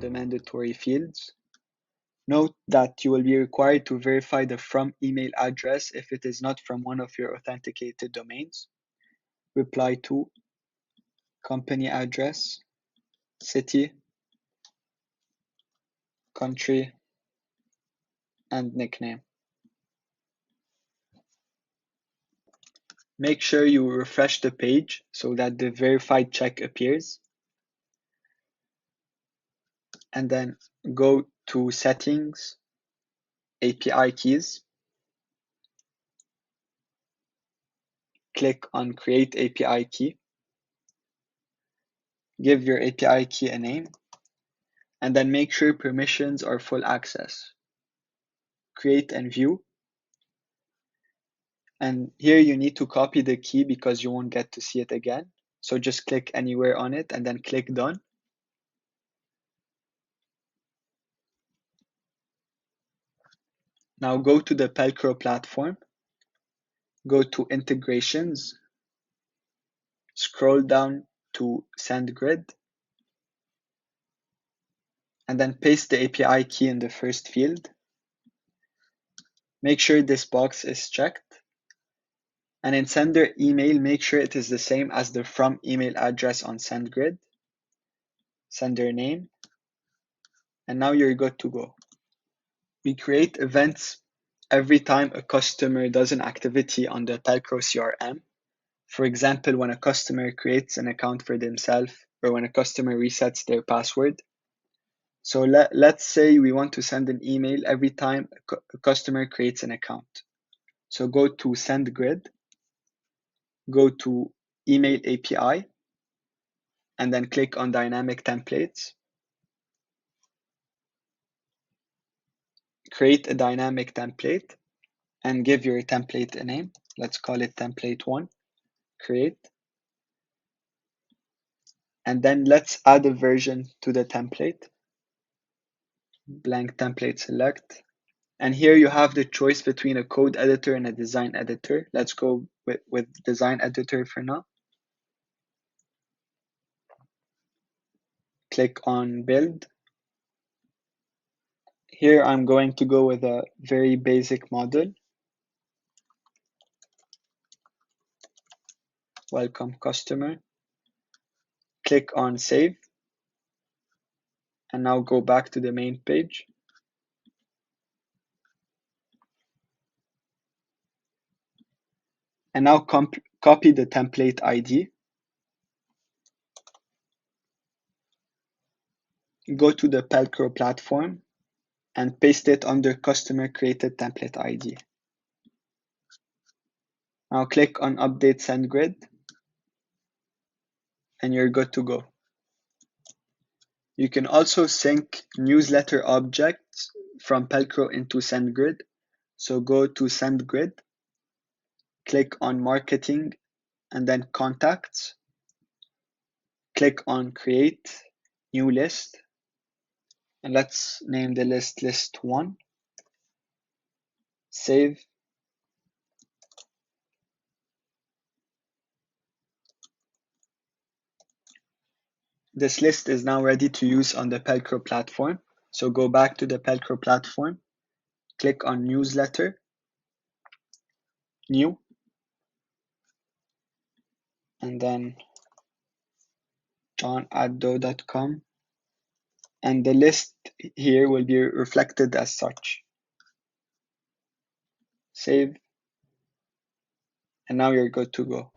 the mandatory fields. Note that you will be required to verify the from email address if it is not from one of your authenticated domains. Reply to, company address, city, country, and nickname. Make sure you refresh the page so that the verified check appears. And then go to Settings, API Keys. Click on Create API Key. Give your API key a name. And then make sure permissions are full access. Create and view. And here you need to copy the key because you won't get to see it again. So just click anywhere on it and then click Done. Now go to the Pelcro platform. Go to Integrations. Scroll down to Sendgrid. And then paste the API key in the first field. Make sure this box is checked. And in sender email, make sure it is the same as the from email address on Sendgrid. Sender name. And now you're good to go. We create events every time a customer does an activity on the Pelcro CRM. For example, when a customer creates an account for themselves or when a customer resets their password. So let's say we want to send an email every time a customer creates an account. So go to Sendgrid, go to Email API, and then click on Dynamic Templates. Create a dynamic template and give your template a name. Let's call it template 1. Create. And then let's add a version to the template. Blank template select. And here you have the choice between a code editor and a design editor. Let's go with design editor for now. Click on build. Here I'm going to go with a very basic model. Welcome customer. Click on save. And now go back to the main page. And now copy the template ID. Go to the Pelcro platform and paste it under customer created template ID. Now click on update Sendgrid and you're good to go. You can also sync newsletter objects from Pelcro into Sendgrid. So go to Sendgrid, click on marketing and then contacts. Click on create new list. And let's name the list list 1. Save. This list is now ready to use on the Pelcro platform. So go back to the Pelcro platform, click on newsletter, new, and then john@do.com. And the list here will be reflected as such. Save. And now you're good to go.